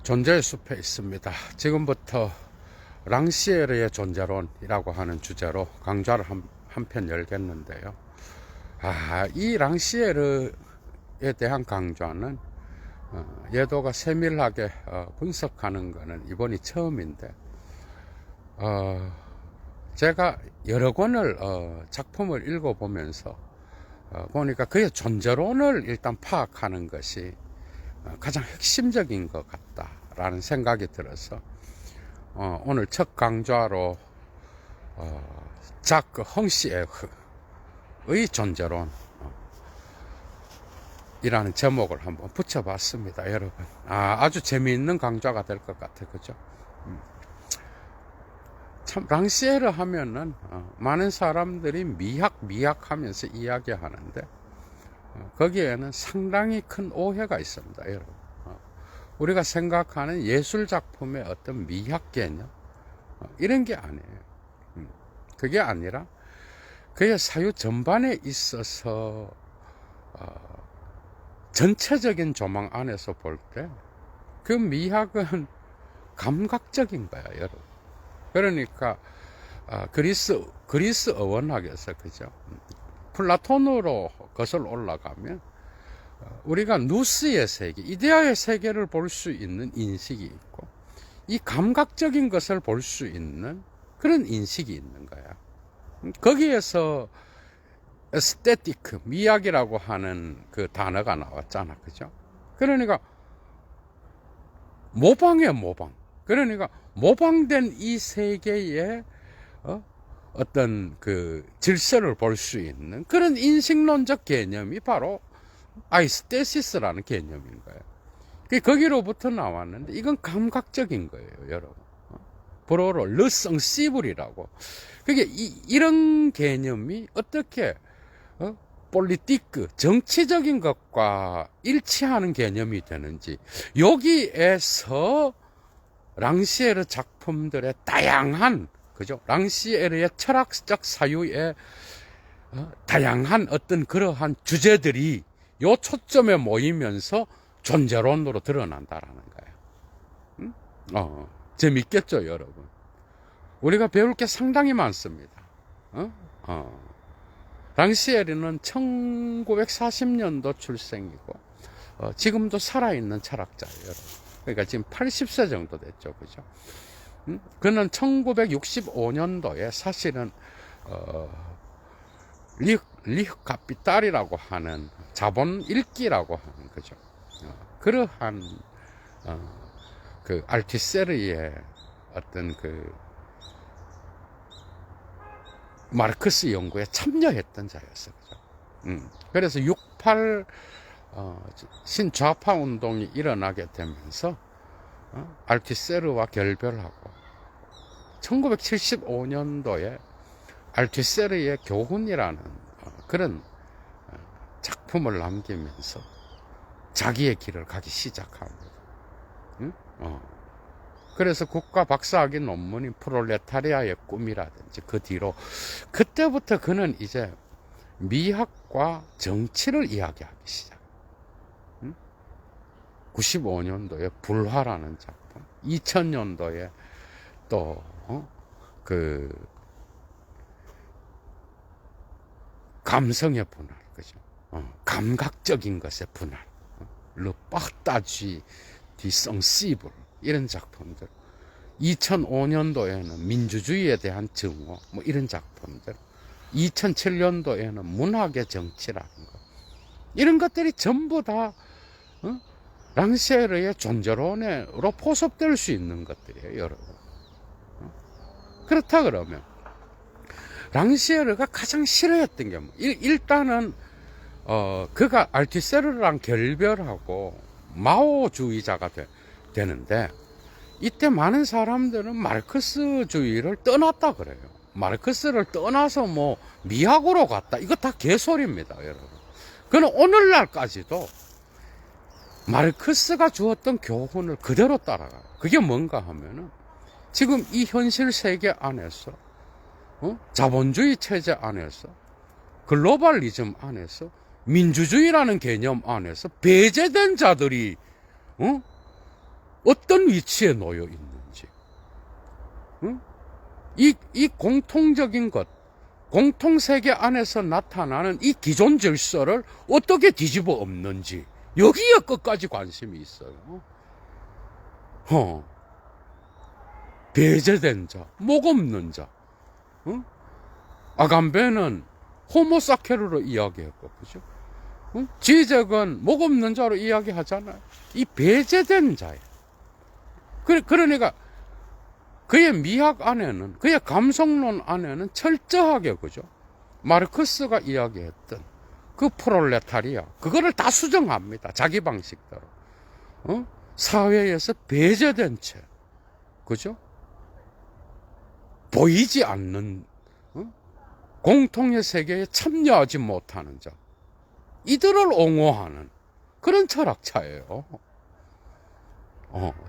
존재의 숲에 있습니다. 지금부터 랑시에르의 존재론이라고 하는 주제로 강좌를 한 편 열겠는데요. 이 랑시에르에 대한 강좌는 예도가 세밀하게 분석하는 것은 이번이 처음인데, 제가 여러 권을 작품을 읽어보면서 보니까 그의 존재론을 일단 파악하는 것이 가장 핵심적인 것 같다라는 생각이 들어서 오늘 첫 강좌로 자크 헝시에흐의 존재론 이라는 제목을 한번 붙여봤습니다. 여러분, 아주 재미있는 강좌가 될 것 같아요. 그죠? 참 랑시에르 하면은 많은 사람들이 미학 하면서 이야기하는데, 거기에는 상당히 큰 오해가 있습니다. 여러분, 우리가 생각하는 예술 작품의 어떤 미학 개념 이런 게 아니에요. 그게 아니라 그의 사유 전반에 있어서 전체적인 조망 안에서 볼 때 그 미학은 감각적인 거야, 여러분. 그러니까 그리스 어원학에서, 그죠? 플라톤으로 거슬러 올라가면 우리가 누스의 세계, 이데아의 세계를 볼 수 있는 인식이 있고, 이 감각적인 것을 볼 수 있는 그런 인식이 있는 거야. 거기에서 에스테티크, 미학이라고 하는 그 단어가 나왔잖아. 그죠? 그러니까 모방이야, 모방. 그러니까 모방된 이 세계의 어떤 그 질서를 볼 수 있는 그런 인식론적 개념이 바로 아이스테시스라는 개념인 거예요. 거기로부터 나왔는데, 이건 감각적인 거예요, 여러분. 불어로 르성시블이라고. 그게 이런 개념이 어떻게 폴리티크, 정치적인 것과 일치하는 개념이 되는지, 여기에서 랑시에르 작품들의 다양한, 그죠? 랑시에르의 철학적 사유의 다양한 어떤 그러한 주제들이 요 초점에 모이면서 존재론으로 드러난다라는 거예요. 재밌겠죠, 여러분? 우리가 배울 게 상당히 많습니다. 랑시에르는 1940년도 출생이고, 지금도 살아있는 철학자예요, 여러분. 그러니까 지금 80세 정도 됐죠, 그죠? 그는 1965년도에 사실은, 리흐 카피탈이라고 하는 자본 읽기라고 하는, 그죠? 그러한, 그 알티세르의 어떤 그 마르크스 연구에 참여했던 자였어. 그죠? 그래서 68 신좌파 운동이 일어나게 되면서 알티세르와 결별하고, 1975년도에 알티세르의 교훈이라는 그런 작품을 남기면서 자기의 길을 가기 시작합니다. 그래서 국가 박사학위 논문인 프롤레타리아의 꿈이라든지, 그 뒤로 그때부터 그는 이제 미학과 정치를 이야기하기 시작. 95년도에 불화라는 작품, 2000년도에 또 그 감성의 분할, 그죠? 감각적인 것의 분할, Le Partage du Sensible, 이런 작품들. 2005년도에는 민주주의에 대한 증오, 뭐 이런 작품들. 2007년도에는 문학의 정치라는 것. 이런 것들이 전부 다 랑시에르의 존재론으로 포섭될 수 있는 것들이에요, 여러분. 그렇다 그러면 랑시에르가 가장 싫어했던 게 일단은 그가 알티세르랑 결별하고 마오주의자가 되는데, 이때 많은 사람들은 마르크스주의를 떠났다 그래요. 마르크스를 떠나서 뭐 미학으로 갔다, 이거 다 개소리입니다, 여러분. 그는 오늘날까지도 마르크스가 주었던 교훈을 그대로 따라가요. 그게 뭔가 하면은, 지금 이 현실 세계 안에서 자본주의 체제 안에서, 글로벌리즘 안에서, 민주주의라는 개념 안에서 배제된 자들이 어떤 위치에 놓여 있는지, 응? 이 공통적인 것, 공통세계 안에서 나타나는 이 기존 질서를 어떻게 뒤집어 엎는지, 여기에 끝까지 관심이 있어요. 배제된 자, 목 없는 자. 응? 아간베는 호모사케르로 이야기했고, 그죠? 응? 지적은 목 없는 자로 이야기하잖아요. 이 배제된 자예요. 그러니까 그의 미학 안에는, 그의 감성론 안에는 철저하게, 그죠? 마르크스가 이야기했던 그 프롤레타리아, 그거를 다 수정합니다. 자기 방식대로. 사회에서 배제된 채, 그죠? 보이지 않는, 공통의 세계에 참여하지 못하는 자, 이들을 옹호하는 그런 철학자예요.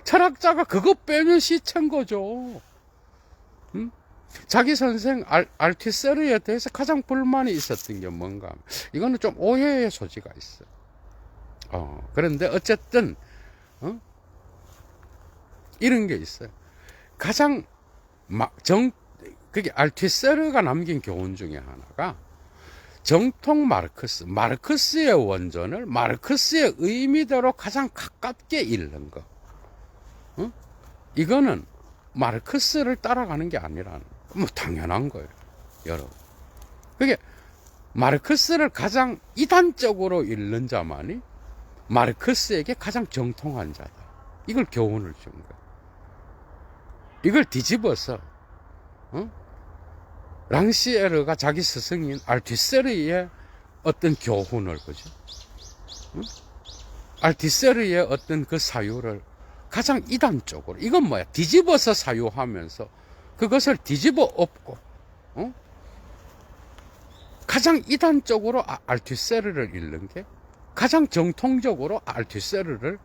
철학자가 그거 빼면 시체인 거죠. 자기 선생 알티세르에 대해서 가장 불만이 있었던 게 뭔가, 이거는 좀 오해의 소지가 있어요. 그런데 어쨌든 이런 게 있어요. 가장 그게 알티세르가 남긴 교훈 중에 하나가, 정통 마르크스의 원전을 마르크스의 의미대로 가장 가깝게 읽는 거. 이거는 마르크스를 따라가는 게 아니라는, 뭐 당연한 거예요, 여러분. 그게 마르크스를 가장 이단적으로 읽는 자만이 마르크스에게 가장 정통한 자다. 이걸 교훈을 준 거예요. 이걸 뒤집어서 랑시에르가 자기 스승인 알티세르의 어떤 교훈을, 그죠? 알티세르의 어떤 그 사유를 가장 이단적으로, 이건 뭐야? 뒤집어서 사유하면서 그것을 뒤집어 엎고, 가장 이단적으로 알티세르를 읽는 게 가장 정통적으로 알티세르를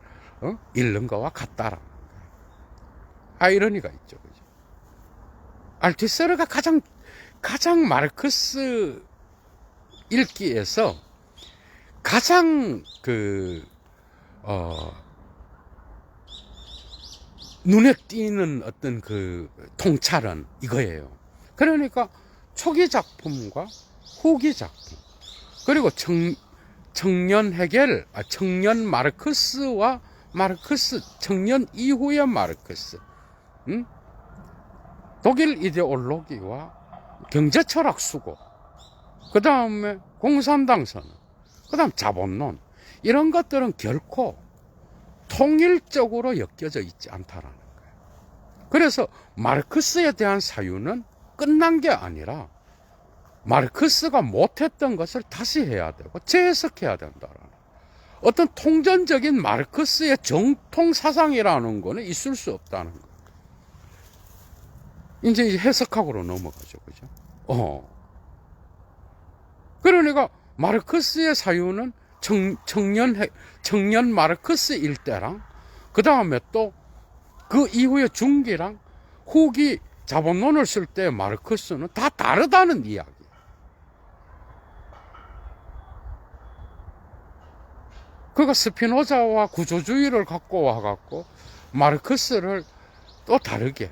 읽는 거와 같다라는 거예요. 아이러니가 있죠, 그죠? 알티세르가 가장 마르크스 읽기에서 가장 눈에 띄는 어떤 그 통찰은 이거예요. 그러니까 초기 작품과 후기 작품, 그리고 청년 헤겔, 청년 마르크스와 청년 이후의 마르크스, 독일 이데올로기와 경제철학 수고, 그 다음에 공산당 선언, 그 다음 자본론, 이런 것들은 결코 통일적으로 엮여져 있지 않다라는 거예요. 그래서 마르크스에 대한 사유는 끝난 게 아니라 마르크스가 못했던 것을 다시 해야 되고 재해석해야 된다라는, 어떤 통전적인 마르크스의 정통 사상이라는 거는 있을 수 없다는 거예요. 이제 해석학으로 넘어가죠, 그죠? 그러니까 마르크스의 사유는 청년 마르크스 일대랑, 그 다음에 또 그 이후에 중기랑 후기 자본론을 쓸 때 마르크스는 다 다르다는 이야기. 그가 스피노자와 구조주의를 갖고 와갖고 마르크스를 또 다르게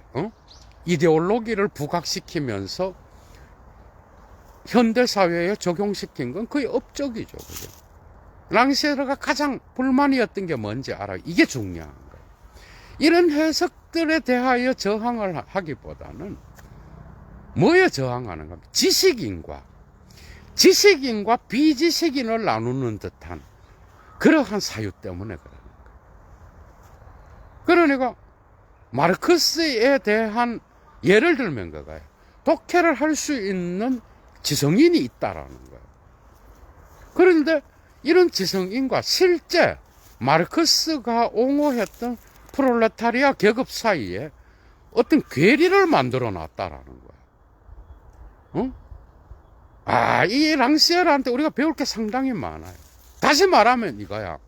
이데올로기를 부각시키면서 현대사회에 적용시킨 건 거의 업적이죠, 그죠? 랑시에르가 가장 불만이었던 게 뭔지 알아요? 이게 중요한 거예요. 이런 해석들에 대하여 저항을 하기보다는 뭐에 저항하는 겁니까? 지식인과 비지식인을 나누는 듯한 그러한 사유 때문에 그러는 거예요. 그러니까 마르크스에 대한, 예를 들면 그거예요. 독해를 할 수 있는 지성인이 있다라는 거예요. 그런데 이런 지성인과 실제 마르크스가 옹호했던 프롤레타리아 계급 사이에 어떤 괴리를 만들어 놨다라는 거예요. 이 랑시에르한테 우리가 배울 게 상당히 많아요. 다시 말하면 이거야.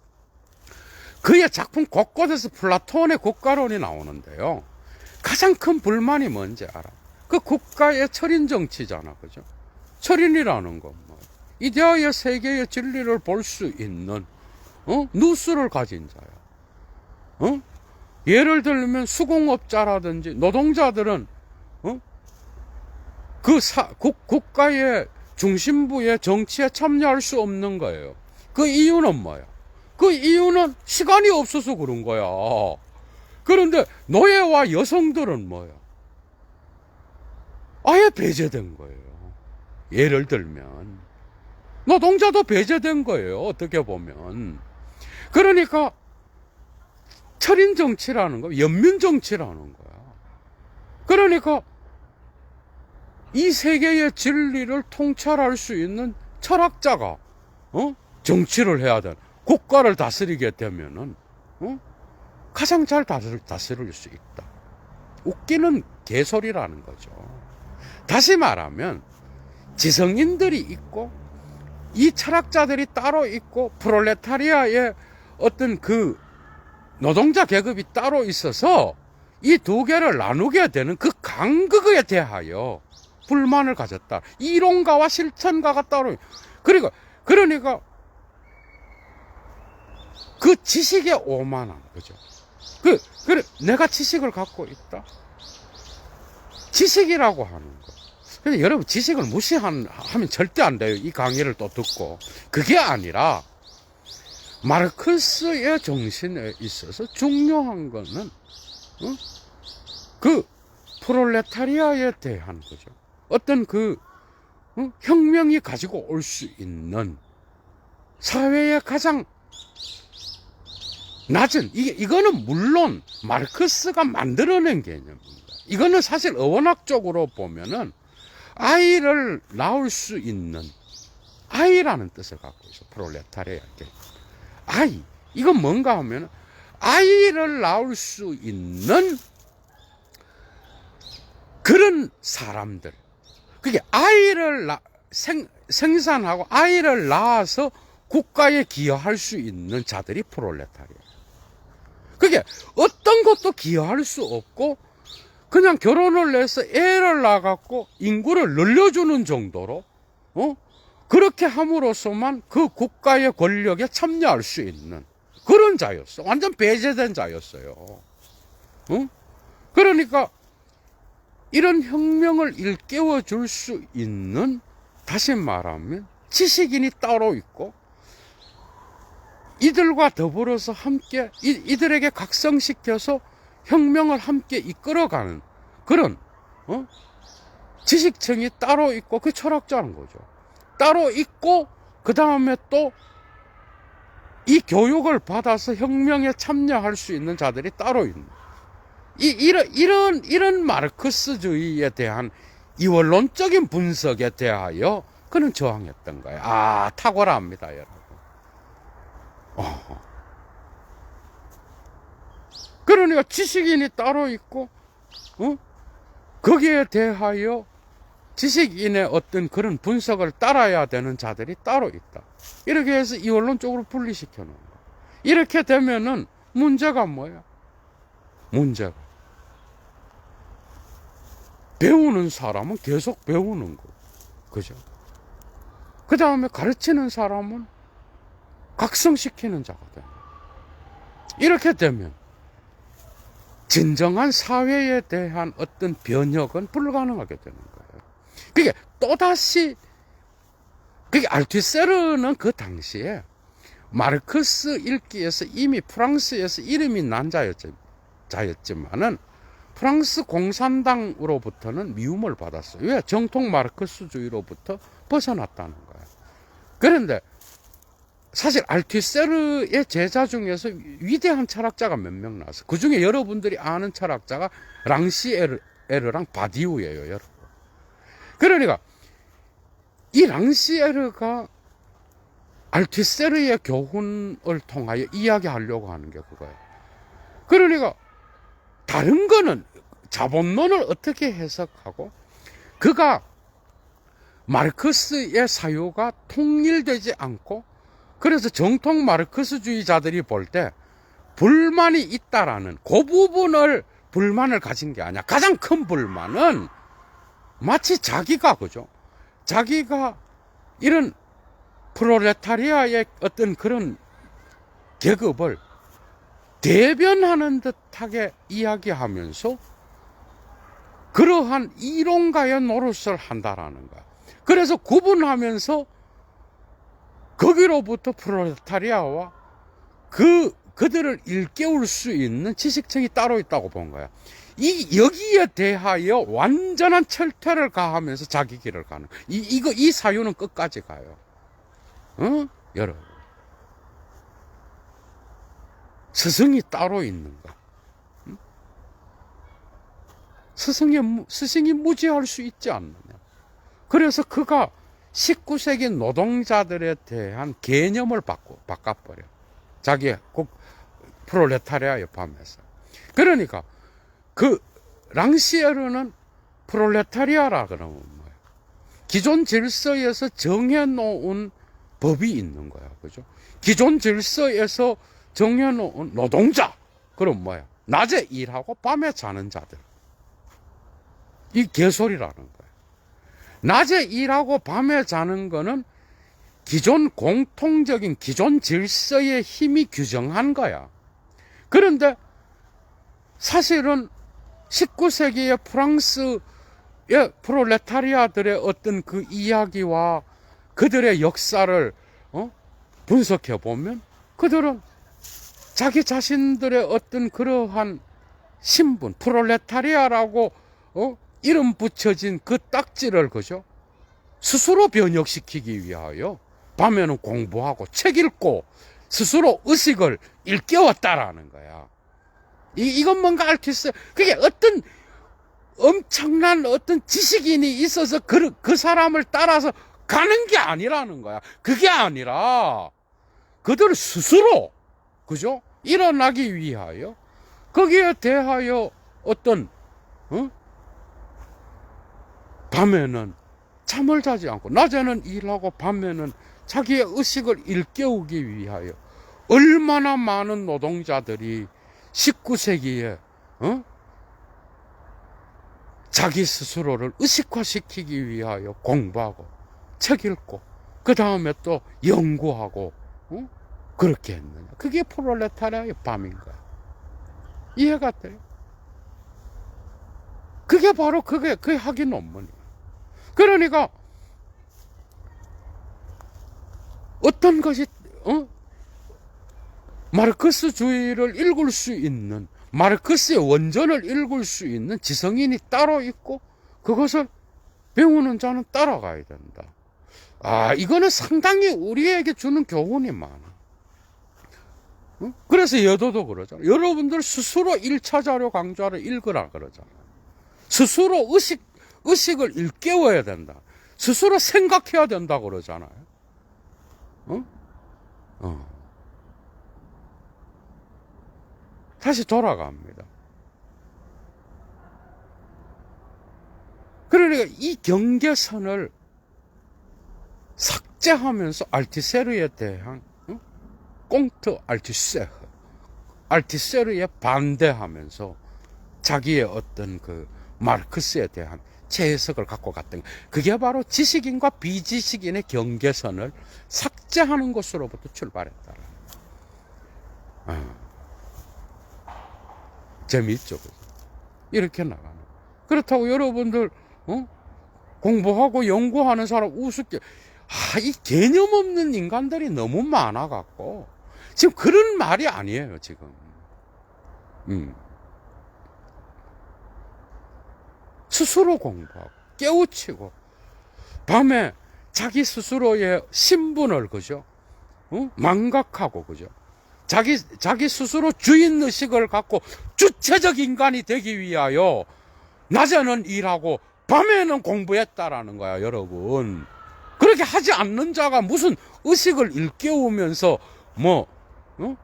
그의 작품 곳곳에서 플라톤의 국가론이 나오는데요. 가장 큰 불만이 뭔지 알아? 그 국가의 철인 정치잖아, 그죠? 철인이라는 건 뭐, 이데아의 세계의 진리를 볼 수 있는 누스를 가진 자야. 예를 들면 수공업자라든지 노동자들은 국가의 중심부의 정치에 참여할 수 없는 거예요. 그 이유는 뭐야? 그 이유는 시간이 없어서 그런 거야. 그런데 노예와 여성들은 뭐야? 아예 배제된 거예요. 예를 들면 노동자도 배제된 거예요. 어떻게 보면. 그러니까 철인 정치라는 거, 연민 정치라는 거야. 그러니까 이 세계의 진리를 통찰할 수 있는 철학자가 정치를 해야 돼. 국가를 다스리게 되면은 가장 잘 다스릴 수 있다. 웃기는 개소리라는 거죠. 다시 말하면 지성인들이 있고 이 철학자들이 따로 있고 프롤레타리아의 어떤 그 노동자 계급이 따로 있어서 이 두 개를 나누게 되는 그 간극에 대하여 불만을 가졌다. 이론가와 실천가가 따로. 그러니까 그 지식에 오만한 거죠. 그래 내가 지식을 갖고 있다. 지식이라고 하는 거. 근데 여러분 지식을 무시하면 절대 안 돼요. 이 강의를 또 듣고. 그게 아니라 마르크스의 정신에 있어서 중요한 거는 그 프롤레타리아에 대한 거죠. 어떤 그 혁명이 가지고 올 수 있는 사회의 가장 낮은 이거는 물론 마르크스가 만들어낸 개념입니다. 이거는 사실 어원학적으로 보면은 아이를 낳을 수 있는 아이라는 뜻을 갖고 있어. 프롤레타리아 아이. 이건 뭔가 하면 아이를 낳을 수 있는 그런 사람들. 그게 아이를 생산하고 아이를 낳아서 국가에 기여할 수 있는 자들이 프롤레타리아. 그게 어떤 것도 기여할 수 없고 그냥 결혼을 해서 애를 낳아갖고 인구를 늘려주는 정도로 그렇게 함으로써만 그 국가의 권력에 참여할 수 있는 그런 자였어. 완전 배제된 자였어요. 그러니까 이런 혁명을 일깨워 줄 수 있는, 다시 말하면 지식인이 따로 있고 이들과 더불어서 함께 이들에게 각성시켜서 혁명을 함께 이끌어가는 그런 지식층이 따로 있고, 그 철학자는 거죠. 따로 있고 그 다음에 또 이 교육을 받아서 혁명에 참여할 수 있는 자들이 따로 있는, 이런 마르크스주의에 대한 이원론적인 분석에 대하여 그는 저항했던 거예요. 탁월합니다, 여러분. 그러니까 지식인이 따로 있고, 거기에 대하여 지식인의 어떤 그런 분석을 따라야 되는 자들이 따로 있다. 이렇게 해서 이원론적으로 분리시켜 놓은 거야. 이렇게 되면은 문제가 뭐야? 문제가 배우는 사람은 계속 배우는 거, 그죠? 그 다음에 가르치는 사람은 각성시키는 자가 돼. 이렇게 되면 진정한 사회에 대한 어떤 변혁은 불가능하게 되는 거예요. 그게 또다시, 그게 알투세르는 그 당시에 마르크스 읽기에서 이미 프랑스에서 이름이 난 자였지만은 프랑스 공산당으로부터는 미움을 받았어요. 왜? 정통 마르크스주의로부터 벗어났다는 거예요. 그런데 사실 알투세르의 제자 중에서 위대한 철학자가 몇 명 나왔어요. 그 중에 여러분들이 아는 철학자가 랑시에르랑 바디우예요, 여러분. 그러니까 이 랑시에르가 알투세르의 교훈을 통하여 이야기하려고 하는 게 그거예요. 그러니까 다른 거는 자본론을 어떻게 해석하고, 그가 마르크스의 사유가 통일되지 않고, 그래서 정통 마르크스주의자들이 볼 때 불만이 있다라는 그 부분을 불만을 가진 게 아니야. 가장 큰 불만은 마치 자기가, 그죠? 자기가 이런 프롤레타리아의 어떤 그런 계급을 대변하는 듯하게 이야기하면서 그러한 이론가의 노릇을 한다라는 거야. 그래서 구분하면서 거기로부터 프롤레타리아와 그들을 일깨울 수 있는 지식층이 따로 있다고 본 거야. 여기에 대하여 완전한 철퇴를 가하면서 자기 길을 가는 이 사유는 끝까지 가요. 여러분. 스승이 따로 있는가? 스승이 무지할 수 있지 않느냐? 그래서 그가 19세기 노동자들에 대한 개념을 바꿔버려. 자기의 프롤레타리아의 밤에서. 그러니까 랑시에르는 프롤레타리아라 그러면 뭐예요? 기존 질서에서 정해놓은 법이 있는 거야. 그죠? 기존 질서에서 정해놓은 노동자. 그럼 뭐야? 낮에 일하고 밤에 자는 자들. 이 개소리라는 거야. 낮에 일하고 밤에 자는 거는 기존 공통적인 기존 질서의 힘이 규정한 거야. 그런데 사실은 19세기의 프랑스의 프롤레타리아들의 어떤 그 이야기와 그들의 역사를 분석해 보면 그들은 자기 자신들의 어떤 그러한 신분, 프롤레타리아라고 이름 붙여진 그 딱지를 그죠? 스스로 변혁시키기 위하여 밤에는 공부하고 책 읽고 스스로 의식을 일깨웠다라는 거야. 이건 뭔가 알 수 있어요. 그게 어떤 엄청난 어떤 지식인이 있어서 그 사람을 따라서 가는 게 아니라는 거야. 그게 아니라 그들 스스로 그죠? 일어나기 위하여 거기에 대하여 어떤 밤에는 잠을 자지 않고 낮에는 일하고 밤에는 자기의 의식을 일깨우기 위하여 얼마나 많은 노동자들이 19세기에 자기 스스로를 의식화시키기 위하여 공부하고 책 읽고 그 다음에 또 연구하고 그렇게 했느냐. 그게 프롤레타리아의 밤인 거야. 이해가 돼요? 그게 바로 그게 학위 논문이에요. 그러니까 어떤 것이 마르크스주의를 읽을 수 있는 마르크스의 원전을 읽을 수 있는 지성인이 따로 있고 그것을 배우는 자는 따라가야 된다. 이거는 상당히 우리에게 주는 교훈이 많아. 그래서 여도도 그러잖아. 여러분들 스스로 1차 자료 강좌를 읽으라 그러잖아. 스스로 의식을 일깨워야 된다. 스스로 생각해야 된다 그러잖아요. 다시 돌아갑니다. 그러니까 이 경계선을 삭제하면서 알티세르에 대한 꽁트 알티세르에 반대하면서 자기의 어떤 그 마르크스에 대한 채석을 갖고 갔던 그게 바로 지식인과 비지식인의 경계선을 삭제하는 것으로부터 출발했다. 재미있죠. 이렇게 나가는. 그렇다고 여러분들 공부하고 연구하는 사람 우습게 이 개념 없는 인간들이 너무 많아갖고 지금 그런 말이 아니에요. 지금 스스로 공부하고 깨우치고 밤에 자기 스스로의 신분을 그죠? 망각하고 그죠? 자기 스스로 주인의식을 갖고 주체적 인간이 되기 위하여 낮에는 일하고 밤에는 공부했다라는 거야, 여러분. 그렇게 하지 않는 자가 무슨 의식을 일깨우면서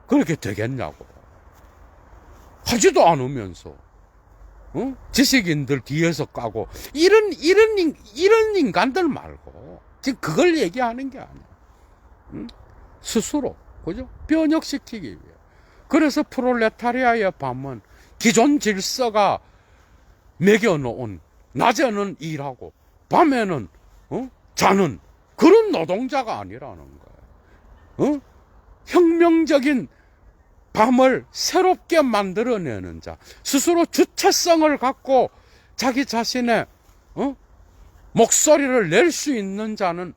그렇게 되겠냐고. 하지도 않으면서 지식인들 뒤에서 까고 이런 인간들 말고 지금 그걸 얘기하는 게 아니야. 스스로 그죠? 변혁시키기 위해. 그래서 프롤레타리아의 밤은 기존 질서가 매겨놓은 낮에는 일하고 밤에는 자는 그런 노동자가 아니라는 거예요. 혁명적인 밤을 새롭게 만들어내는 자, 스스로 주체성을 갖고 자기 자신의 목소리를 낼 수 있는 자는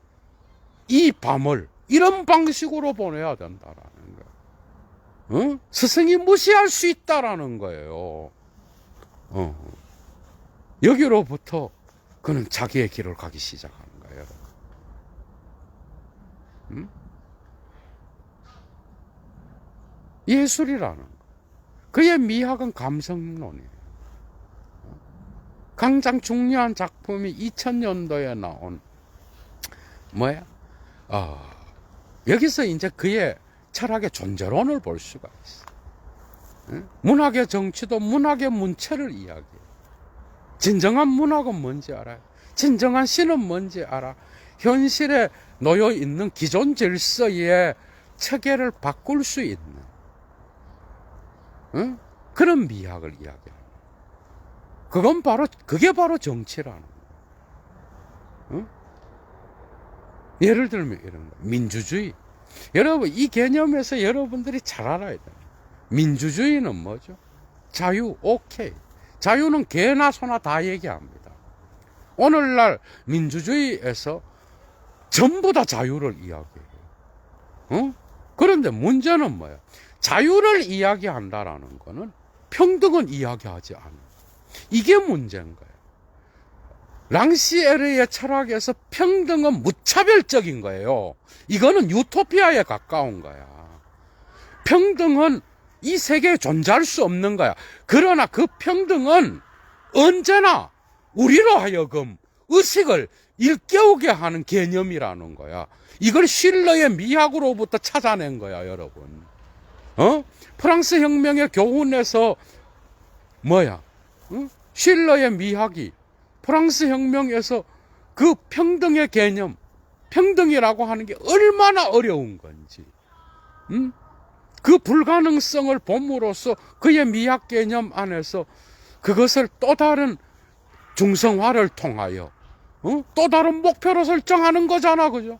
이 밤을 이런 방식으로 보내야 된다라는 거예요. 스승이 무시할 수 있다라는 거예요. 여기로부터 그는 자기의 길을 가기 시작하는 거예요. 예술이라는 거. 그의 미학은 감성론이에요. 가장 중요한 작품이 2000년도에 나온 뭐야? 여기서 이제 그의 철학의 존재론을 볼 수가 있어. 문학의 정치도 문학의 문체를 이야기해. 진정한 문학은 뭔지 알아요? 진정한 시는 뭔지 알아? 현실에 놓여 있는 기존 질서의 체계를 바꿀 수 있는 그런 미학을 이야기해요. 그게 바로 정치라는 거예요. 예를 들면 이런 거, 민주주의. 여러분, 이 개념에서 여러분들이 잘 알아야 돼요. 민주주의는 뭐죠? 자유, 오케이. 자유는 개나 소나 다 얘기합니다. 오늘날 민주주의에서 전부 다 자유를 이야기해요. 그런데 문제는 뭐예요? 자유를 이야기한다라는 거는 평등은 이야기하지 않아요. 이게 문제인 거예요. 랑시에르의 철학에서 평등은 무차별적인 거예요. 이거는 유토피아에 가까운 거야. 평등은 이 세계에 존재할 수 없는 거야. 그러나 그 평등은 언제나 우리로 하여금 의식을 일깨우게 하는 개념이라는 거야. 이걸 실러의 미학으로부터 찾아낸 거야, 여러분. 프랑스 혁명의 교훈에서 뭐야? 실러의 미학이 프랑스 혁명에서 그 평등의 개념, 평등이라고 하는 게 얼마나 어려운 건지, 그 불가능성을 봄으로써 그의 미학 개념 안에서 그것을 또 다른 중성화를 통하여 또 다른 목표로 설정하는 거잖아, 그죠?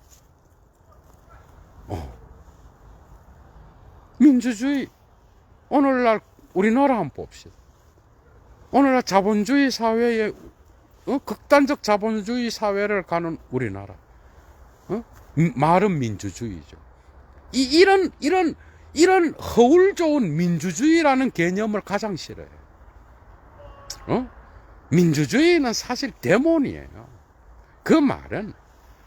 민주주의, 오늘날 우리나라 한번 봅시다. 오늘날 자본주의 사회에 극단적 자본주의 사회를 가는 우리나라, 말은 민주주의죠. 이런 허울 좋은 민주주의라는 개념을 가장 싫어해요. 민주주의는 사실 데몬이에요. 그 말은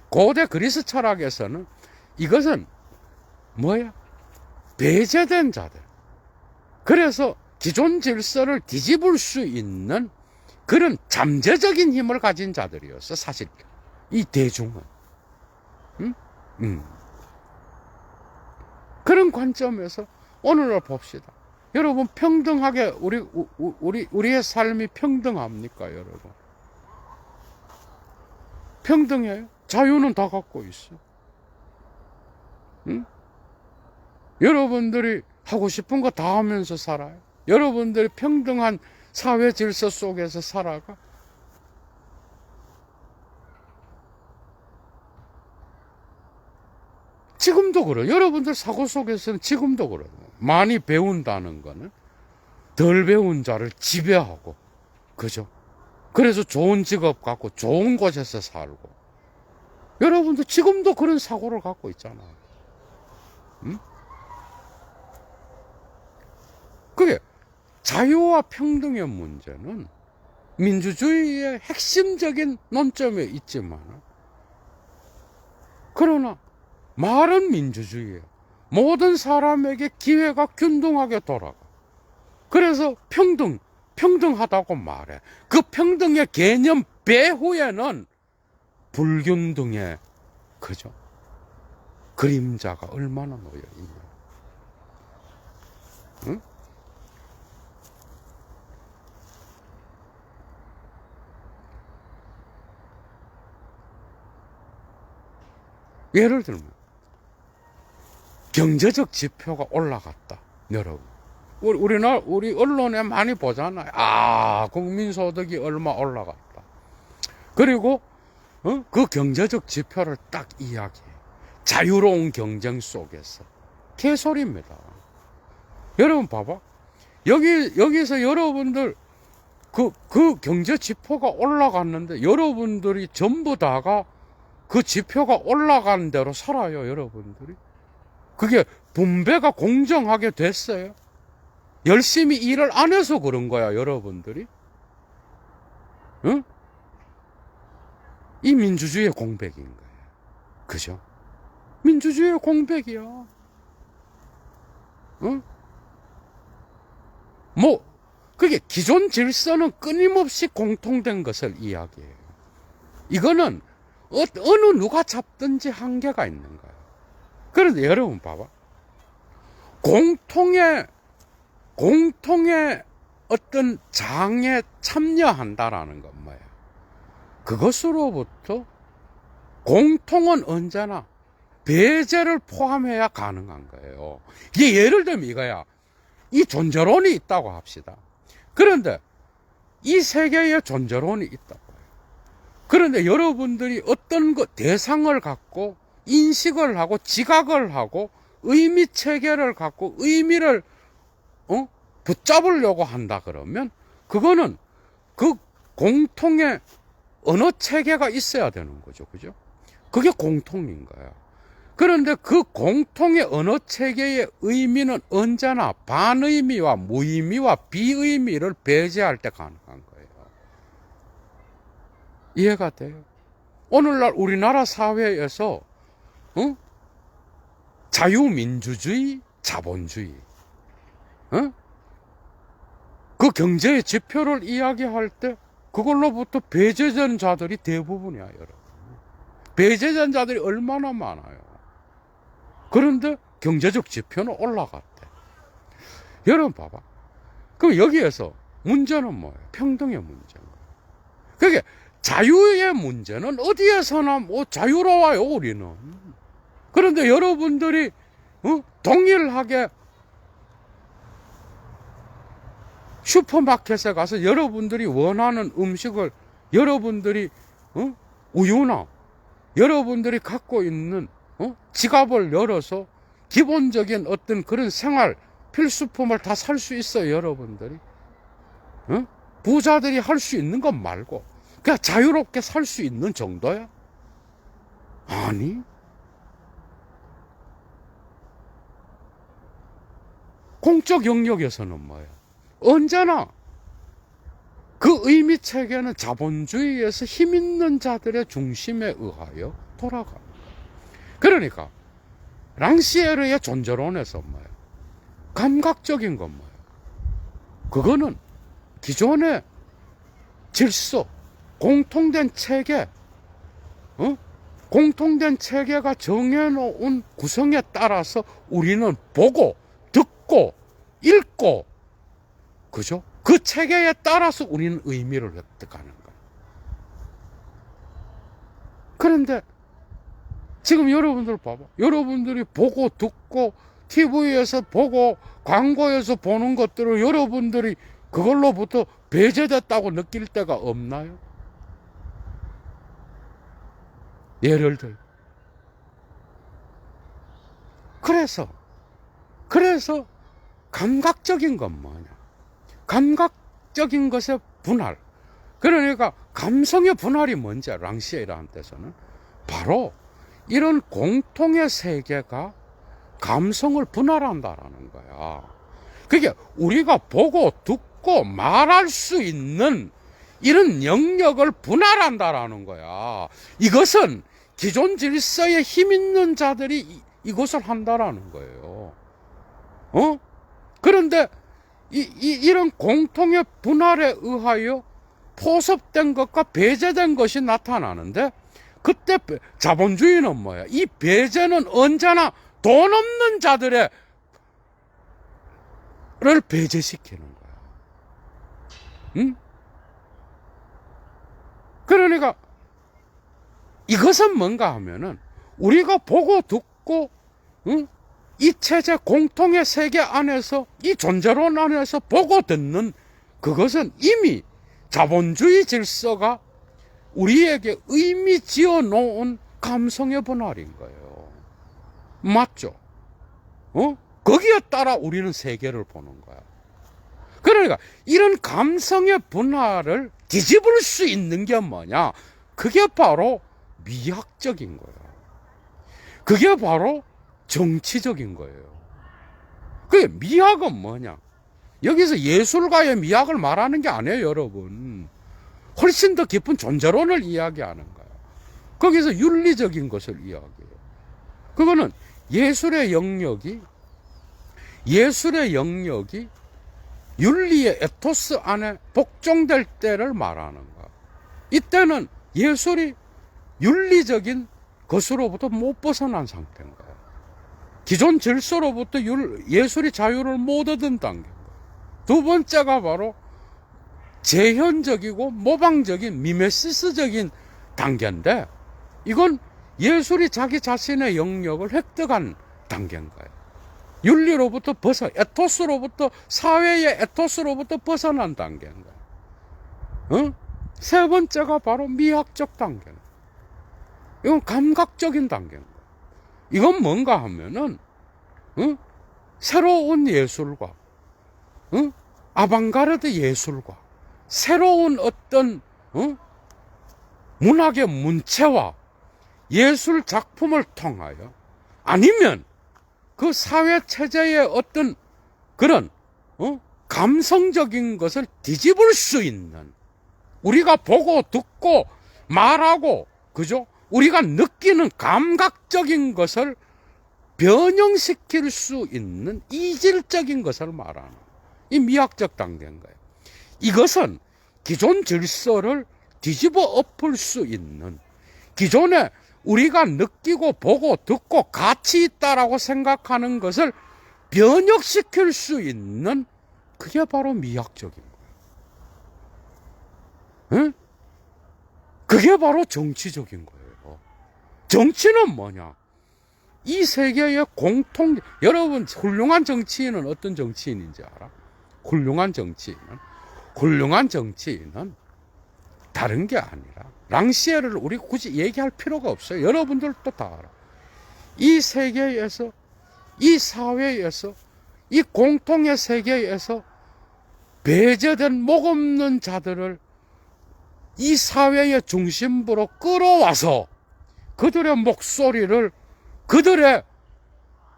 고대 그리스 철학에서는 이것은 뭐야? 배제된 자들. 그래서 기존 질서를 뒤집을 수 있는 그런 잠재적인 힘을 가진 자들이었어, 사실. 이 대중은. 그런 관점에서 오늘날 봅시다. 여러분, 평등하게, 우리의 삶이 평등합니까, 여러분? 평등해요? 자유는 다 갖고 있어. 여러분들이 하고 싶은 거 다 하면서 살아요. 여러분들이 평등한 사회 질서 속에서 살아가. 지금도 그래요. 여러분들 사고 속에서는 지금도 그래요. 많이 배운다는 거는 덜 배운 자를 지배하고, 그죠? 그래서 좋은 직업 갖고 좋은 곳에서 살고. 여러분들 지금도 그런 사고를 갖고 있잖아요. 그게 자유와 평등의 문제는 민주주의의 핵심적인 논점에 있지만, 그러나 말은 민주주의예요. 모든 사람에게 기회가 균등하게 돌아가. 그래서 평등하다고 말해. 그 평등의 개념 배후에는 불균등의, 그죠? 그림자가 얼마나 놓여 있냐. 응? 예를 들면 경제적 지표가 올라갔다. 여러분, 우리 언론에 많이 보잖아요. 국민소득이 얼마 올라갔다. 그리고 그 경제적 지표를 딱 이야기해. 자유로운 경쟁 속에서. 개소리입니다. 여러분 봐봐. 여기서 여러분들 그 경제 지표가 올라갔는데 여러분들이 전부 다가 그 지표가 올라간 대로 살아요, 여러분들이. 그게 분배가 공정하게 됐어요. 열심히 일을 안 해서 그런 거야, 여러분들이. 응? 이 민주주의의 공백인 거예요. 그죠? 민주주의의 공백이야. 응? 그게 기존 질서는 끊임없이 공통된 것을 이야기해요. 이거는 어느 누가 잡든지 한계가 있는 거예요. 그런데 여러분 봐봐. 공통의 어떤 장에 참여한다라는 건 뭐예요? 그것으로부터 공통은 언제나 배제를 포함해야 가능한 거예요. 이게 예를 들면 이거야. 이 존재론이 있다고 합시다. 그런데 이 세계에 존재론이 있다고 해요. 그런데 여러분들이 어떤 대상을 갖고 인식을 하고 지각을 하고 의미 체계를 갖고 의미를 붙잡으려고 한다 그러면 그거는 그 공통의 언어 체계가 있어야 되는 거죠. 그죠? 그게 공통인 거야. 그런데 그 공통의 언어 체계의 의미는 언제나 반의미와 무의미와 비의미를 배제할 때 가능한 거예요. 이해가 돼요? 오늘날 우리나라 사회에서 자유민주주의, 자본주의, 그 경제의 지표를 이야기할 때 그걸로부터 배제된 자들이 대부분이야, 여러분. 배제된 자들이 얼마나 많아요. 그런데 경제적 지표는 올라갔대. 여러분 봐봐. 그럼 여기에서 문제는 뭐예요? 평등의 문제인 거예요. 그게 자유의 문제는 어디에서나 자유로워요, 우리는. 그런데 여러분들이 동일하게 슈퍼마켓에 가서 여러분들이 원하는 음식을 여러분들이 우유나 여러분들이 갖고 있는 지갑을 열어서 기본적인 어떤 그런 생활 필수품을 다 살 수 있어요, 여러분들이. 부자들이 할 수 있는 것 말고 그냥 자유롭게 살 수 있는 정도야? 아니. 공적 영역에서는 뭐예요? 언제나 그 의미 체계는 자본주의에서 힘 있는 자들의 중심에 의하여 돌아가. 그러니까 랑시에르의 존재론에서 뭐예요? 감각적인 건 뭐예요? 그거는 기존의 질서, 공통된 체계, 공통된 체계가 정해놓은 구성에 따라서 우리는 보고, 듣고, 읽고, 그죠? 그 체계에 따라서 우리는 의미를 획득하는 거예요. 그런데 지금 여러분들 봐봐. 여러분들이 보고 듣고 TV에서 보고 광고에서 보는 것들을 여러분들이 그걸로부터 배제됐다고 느낄 때가 없나요? 예를 들어. 그래서 감각적인 건 뭐냐? 감각적인 것의 분할. 그러니까 감성의 분할이 뭔지 랑시에르한테서는 바로 이런 공통의 세계가 감성을 분할한다라는 거야. 그게 우리가 보고 듣고 말할 수 있는 이런 영역을 분할한다라는 거야. 이것은 기존 질서에 힘 있는 자들이 이것을 한다라는 거예요. 그런데 이런 공통의 분할에 의하여 포섭된 것과 배제된 것이 나타나는데 그때 자본주의는 뭐야? 이 배제는 언제나 돈 없는 자들을 배제시키는 거야. 응? 그러니까 이것은 뭔가 하면은 우리가 보고 듣고 이 체제 공통의 세계 안에서 이 존재론 안에서 보고 듣는 그것은 이미 자본주의 질서가 우리에게 의미 지어 놓은 감성의 분할인 거예요. 맞죠? 거기에 따라 우리는 세계를 보는 거야. 그러니까 이런 감성의 분화를 뒤집을 수 있는 게 뭐냐? 그게 바로 미학적인 거야. 그게 바로 정치적인 거예요. 그게 미학은 뭐냐? 여기서 예술가의 미학을 말하는 게 아니에요, 여러분. 훨씬 더 깊은 존재론을 이야기하는 거야. 거기서 윤리적인 것을 이야기해요. 그거는 예술의 영역이 윤리의 에토스 안에 복종될 때를 말하는 거야. 이때는 예술이 윤리적인 것으로부터 못 벗어난 상태인 거야. 기존 질서로부터 예술이 자유를 못 얻은 단계인 거야. 두 번째가 바로 재현적이고 모방적인 미메시스적인 단계인데, 이건 예술이 자기 자신의 영역을 획득한 단계인 거예요. 윤리로부터 에토스로부터, 사회의 에토스로부터 벗어난 단계인 거예요. 세 번째가 바로 미학적 단계인 거예요. 이건 감각적인 단계인 거예요. 이건 뭔가 하면은, 새로운 예술과, 아방가르드 예술과, 새로운 어떤, 문학의 문체와 예술 작품을 통하여, 아니면 그 사회 체제의 어떤 그런 감성적인 것을 뒤집을 수 있는, 우리가 보고 듣고 말하고, 그죠? 우리가 느끼는 감각적인 것을 변형시킬 수 있는 이질적인 것을 말하는 이 미학적 단계인 거예요. 이것은 기존 질서를 뒤집어 엎을 수 있는, 기존에 우리가 느끼고 보고 듣고 가치 있다라고 생각하는 것을 변혁시킬 수 있는, 그게 바로 미학적인 거예요. 그게 바로 정치적인 거예요. 정치는 뭐냐? 이 세계의 여러분, 훌륭한 정치인은 어떤 정치인인지 알아? 훌륭한 정치인은 다른 게 아니라, 랑시에르를 우리 굳이 얘기할 필요가 없어요. 여러분들도 다 알아. 이 세계에서, 이 사회에서, 이 공통의 세계에서 배제된 목 없는 자들을 이 사회의 중심부로 끌어와서 그들의 목소리를, 그들의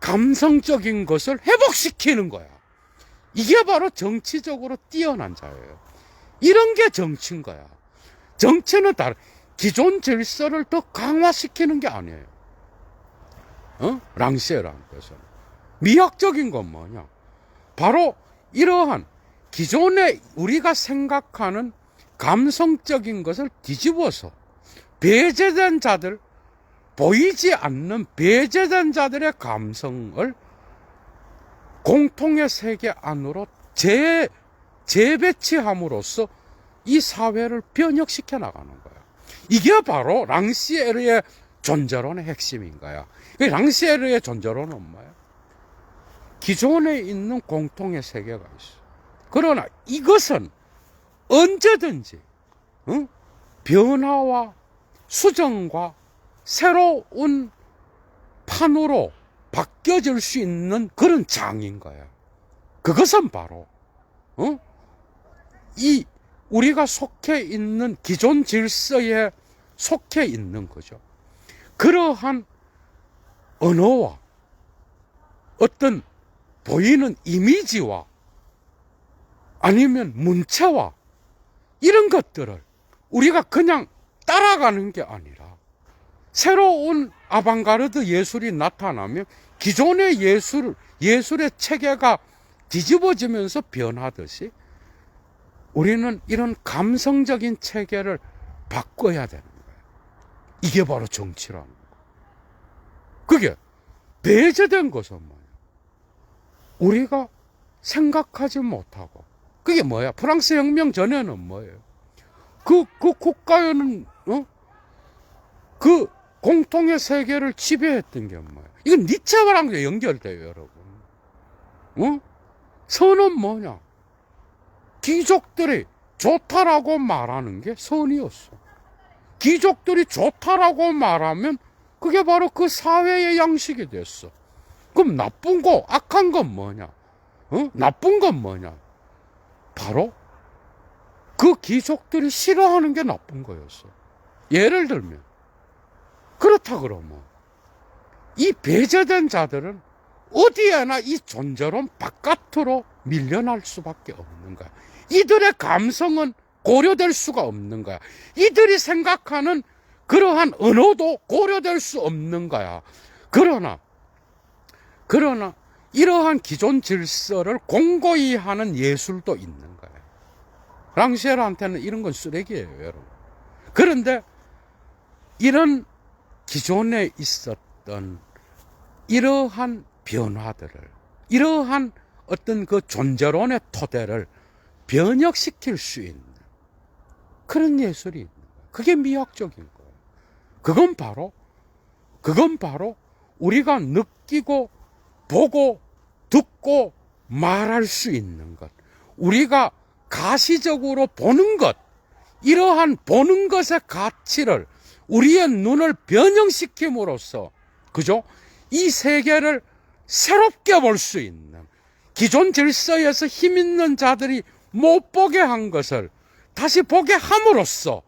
감성적인 것을 회복시키는 거야. 이게 바로 정치적으로 뛰어난 자예요. 이런 게 정치인 거야. 정치는 기존 질서를 더 강화시키는 게 아니에요. 랑시에라는 것은. 미학적인 건 뭐냐? 바로 이러한 기존에 우리가 생각하는 감성적인 것을 뒤집어서 배제된 자들, 보이지 않는 배제된 자들의 감성을 공통의 세계 안으로 재배치함으로써 이 사회를 변혁시켜 나가는 거야. 이게 바로 랑시에르의 존재론의 핵심인 거야. 랑시에르의 존재론은 뭐야? 기존에 있는 공통의 세계가 있어. 그러나 이것은 언제든지 변화와 수정과 새로운 판으로 바뀌어질 수 있는 그런 장인 거야. 그것은 바로 이 우리가 속해 있는 기존 질서에 속해 있는 거죠. 그러한 언어와 어떤 보이는 이미지와 아니면 문체와 이런 것들을 우리가 그냥 따라가는 게 아니라, 새로운 아방가르드 예술이 나타나면 기존의 예술의 체계가 뒤집어지면서 변하듯이 우리는 이런 감성적인 체계를 바꿔야 되는 거예요. 이게 바로 정치라는 거예요. 그게 배제된 것은 뭐예요? 우리가 생각하지 못하고, 그게 뭐야? 프랑스 혁명 전에는 뭐예요? 그 국가에는 그 공통의 세계를 지배했던 게 뭐예요? 이건 니체랑 연결돼요, 여러분. 선은 뭐냐? 귀족들이 좋다라고 말하는 게 선이었어. 귀족들이 좋다라고 말하면 그게 바로 그 사회의 양식이 됐어. 그럼 나쁜 거, 악한 건 뭐냐? 나쁜 건 뭐냐? 바로 그 귀족들이 싫어하는 게 나쁜 거였어. 예를 들면, 그렇다 그러면, 이 배제된 자들은 어디에나 이 존재론 바깥으로 밀려날 수밖에 없는 거야. 이들의 감성은 고려될 수가 없는 거야. 이들이 생각하는 그러한 언어도 고려될 수 없는 거야. 그러나 이러한 기존 질서를 공고히 하는 예술도 있는 거예요. 랑시에르한테는 이런 건 쓰레기예요, 여러분. 그런데 이런 기존에 있었던 이러한 변화들을, 이러한 어떤 그 존재론의 토대를 변혁시킬 수 있는 그런 예술이 있는 거예요. 그게 미학적인 거예요. 그건 바로 우리가 느끼고 보고 듣고 말할 수 있는 것, 우리가 가시적으로 보는 것, 이러한 보는 것의 가치를 우리의 눈을 변형시킴으로써, 그죠? 이 세계를 새롭게 볼 수 있는, 기존 질서에서 힘 있는 자들이 못 보게 한 것을 다시 보게 함으로써,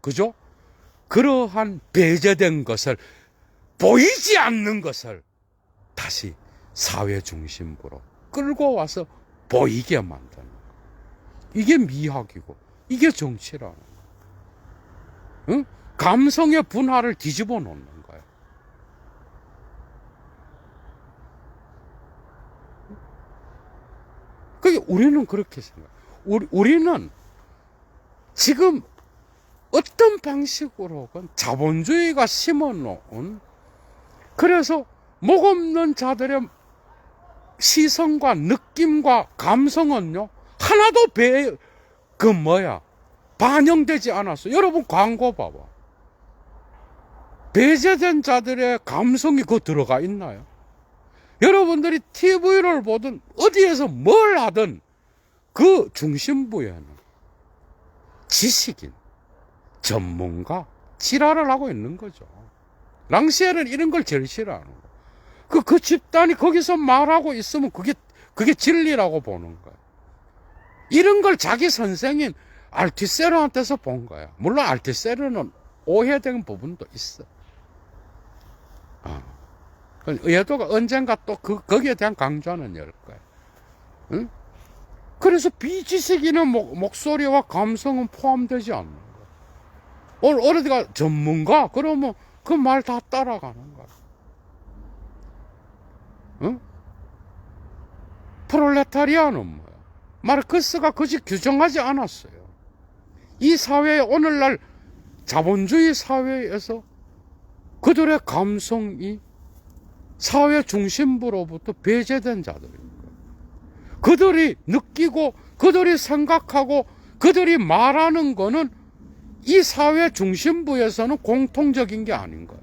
그죠? 그러한 배제된 것을, 보이지 않는 것을 다시 사회 중심부로 끌고 와서 보이게 만드는 거. 이게 미학이고 이게 정치라는 거예요. 응? 감성의 분화를 뒤집어 놓는 거예요. 그게 우리는 그렇게 생각해요. 우리는 지금 어떤 방식으로건 자본주의가 심어놓은, 그래서 목 없는 자들의 시선과 느낌과 감성은요, 하나도 반영되지 않았어. 여러분 광고 봐봐. 배제된 자들의 감성이 그 들어가 있나요? 여러분들이 TV를 보든 어디에서 뭘 하든 그 중심부에는 지식인, 전문가, 지랄을 하고 있는 거죠. 랑시에는 이런 걸 제일 싫어하는 거예요. 그 집단이 거기서 말하고 있으면 그게 진리라고 보는 거예요. 이런 걸 자기 선생인 알티세르한테서 본 거야. 물론 알티세르는 오해된 부분도 있어. 의도가 언젠가 또 거기에 대한 강조는 열 거야. 응? 그래서 비지식인의 목소리와 감성은 포함되지 않는 거야. 어디가 전문가? 그러면 그 말 다 따라가는 거야. 응? 프롤레타리아는 뭐야? 마르크스가 그지 규정하지 않았어요. 이 사회에 오늘날 자본주의 사회에서 그들의 감성이 사회 중심부로부터 배제된 자들입니다. 그들이 느끼고 그들이 생각하고 그들이 말하는 거는 이 사회 중심부에서는 공통적인 게 아닌 거야.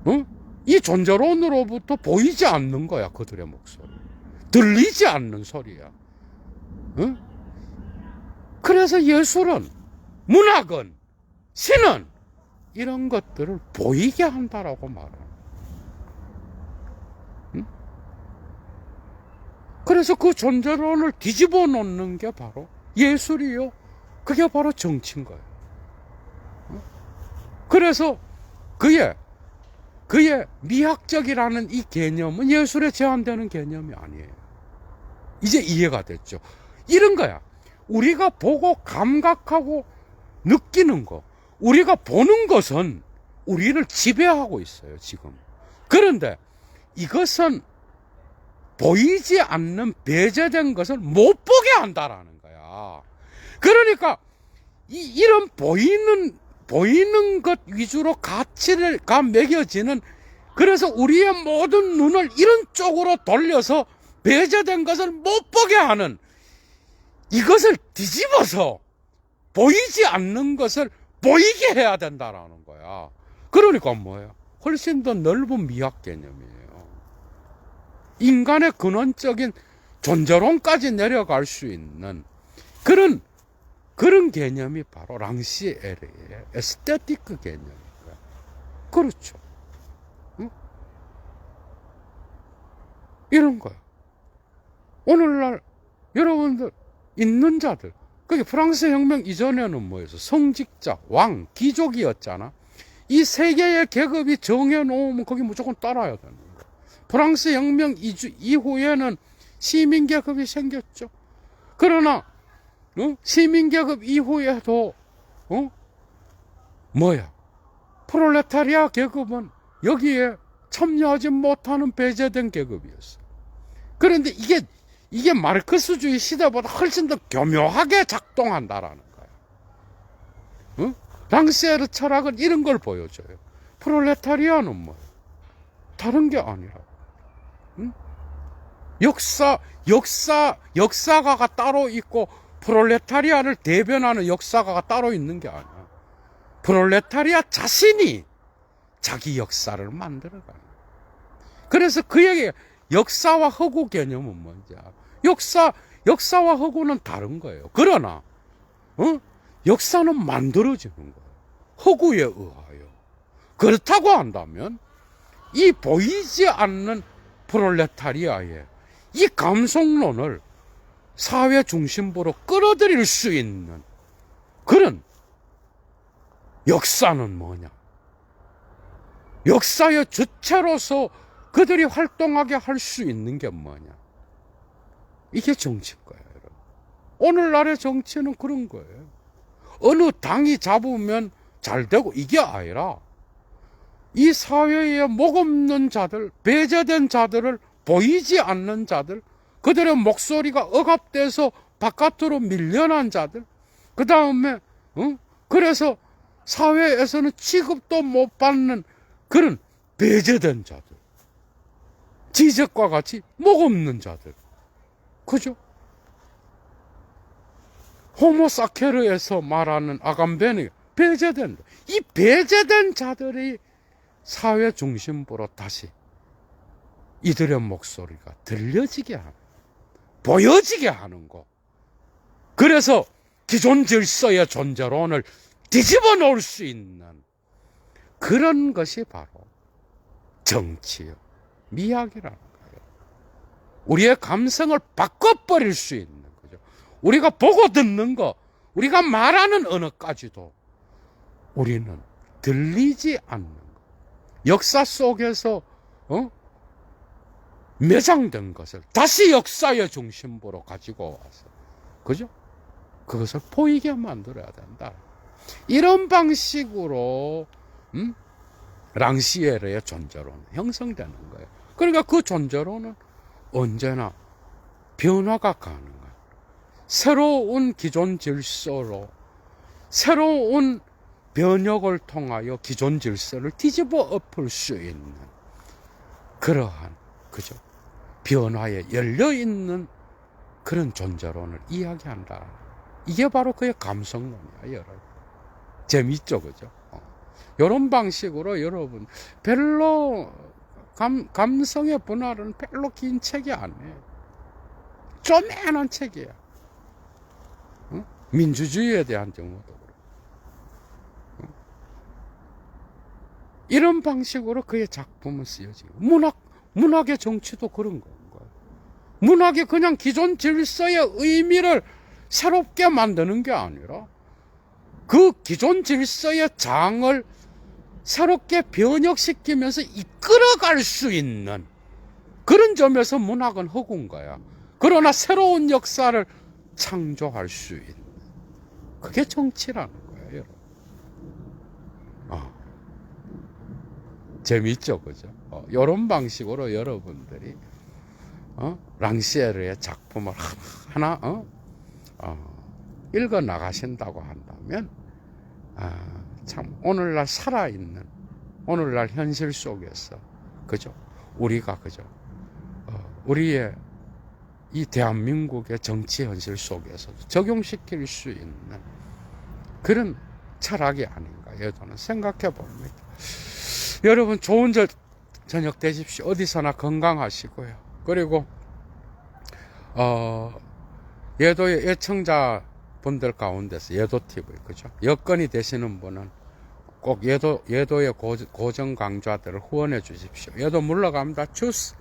응? 이 존재론으로부터 보이지 않는 거야. 그들의 목소리, 들리지 않는 소리야. 응? 그래서 예술은, 문학은, 시는 이런 것들을 보이게 한다라고 말하는. 응? 그래서 그 존재론을 뒤집어 놓는 게 바로 예술이요. 그게 바로 정치인 거예요. 응? 그래서 그의 미학적이라는 이 개념은 예술에 제한되는 개념이 아니에요. 이제 이해가 됐죠. 이런 거야. 우리가 보고 감각하고 느끼는 거, 우리가 보는 것은 우리를 지배하고 있어요, 지금. 그런데 이것은 보이지 않는 배제된 것을 못 보게 한다라는 거야. 그러니까 이런 보이는 것 위주로 가치가 매겨지는, 그래서 우리의 모든 눈을 이런 쪽으로 돌려서 배제된 것을 못 보게 하는, 이것을 뒤집어서 보이지 않는 것을 보이게 해야 된다라는 거야. 그러니까 뭐예요? 훨씬 더 넓은 미학 개념이에요. 인간의 근원적인 존재론까지 내려갈 수 있는 그런 개념이 바로 랑시에르의 에스테티크 개념입니다. 그렇죠. 응? 이런 거야. 오늘날 여러분들 있는 자들, 그게 프랑스 혁명 이전에는 뭐였어? 성직자, 왕, 귀족이었잖아. 이 세 개의 계급이 정해놓으면 거기 무조건 따라야 되는 거야. 프랑스 혁명 이후에는 시민계급이 생겼죠. 그러나 시민계급 이후에도 뭐야? 프롤레타리아 계급은 여기에 참여하지 못하는 배제된 계급이었어. 그런데 이게 마르크스주의 시대보다 훨씬 더 교묘하게 작동한다라는 거야. 랑시에르 철학은 이런 걸 보여줘요. 프롤레타리아는 뭐야? 다른 게 아니라 역사가가 따로 있고 프롤레타리아를 대변하는 역사가가 따로 있는 게 아니야. 프롤레타리아 자신이 자기 역사를 만들어가는 거야. 그래서 그에게 역사와 허구 개념은 뭔지 알아? 역사와 허구는 다른 거예요. 그러나 역사는 만들어지는 거예요. 허구에 의하여. 그렇다고 한다면 이 보이지 않는 프롤레타리아의 이 감성론을 사회 중심부로 끌어들일 수 있는 그런 역사는 뭐냐? 역사의 주체로서 그들이 활동하게 할 수 있는 게 뭐냐? 이게 정치인 거예요, 여러분. 오늘날의 정치는 그런 거예요. 어느 당이 잡으면 잘 되고 이게 아니라 이 사회에 목없는 자들, 배제된 자들을 보이지 않는 자들, 그들의 목소리가 억압돼서 바깥으로 밀려난 자들, 그 다음에 그래서 사회에서는 취급도 못 받는 그런 배제된 자들, 지적과 같이 목없는 자들, 그죠? 호모사케르에서 말하는 아감베니 배제된, 이 배제된 자들이 사회 중심부로 다시 이들의 목소리가 들려지게 하는, 보여지게 하는 거. 그래서 기존 질서의 존재론을 뒤집어 놓을 수 있는 그런 것이 바로 정치요, 미학이라는 거예요. 우리의 감성을 바꿔버릴 수 있는 거죠. 우리가 보고 듣는 거, 우리가 말하는 언어까지도 우리는 들리지 않는 거. 역사 속에서 매장된 것을 다시 역사의 중심부로 가지고 와서, 그죠? 그것을 보이게 만들어야 된다. 이런 방식으로 랑시에르의 존재론은 형성되는 거예요. 그러니까 그 존재론은 언제나 변화가 가능한, 새로운 기존 질서로 새로운 변혁을 통하여 기존 질서를 뒤집어 엎을 수 있는 그러한, 그죠? 변화에 열려있는 그런 존재론을 이야기한다. 이게 바로 그의 감성론이야, 여러분. 재밌죠, 그죠? 이런 방식으로 여러분, 별로 감성의 분할은 별로 긴 책이 아니에요. 쪼매난 책이야. 민주주의에 대한 경우도 그렇고. 이런 방식으로 그의 작품은 쓰여지고, 문학의 정치도 그런 거예요. 문학이 그냥 기존 질서의 의미를 새롭게 만드는 게 아니라 그 기존 질서의 장을 새롭게 변혁시키면서 이끌어갈 수 있는 그런 점에서 문학은 허구인 거야. 그러나 새로운 역사를 창조할 수 있는, 그게 정치라는 거예요. 재밌죠, 그죠? 이런 방식으로 여러분들이 랑시에르의 작품을 하나 읽어 나가신다고 한다면 참 오늘날 살아있는, 오늘날 현실 속에서, 그죠? 우리가, 그죠? 우리의 이 대한민국의 정치 현실 속에서 적용시킬 수 있는 그런 철학이 아닌가, 저는 생각해 봅니다. 여러분, 좋은 저녁 되십시오. 어디서나 건강하시고요. 그리고 예도의 애청자분들 가운데서 예도TV, 그죠? 여건이 되시는 분은 꼭 예도의 고정 강좌들을 후원해 주십시오. 예도 물러갑니다. 주스.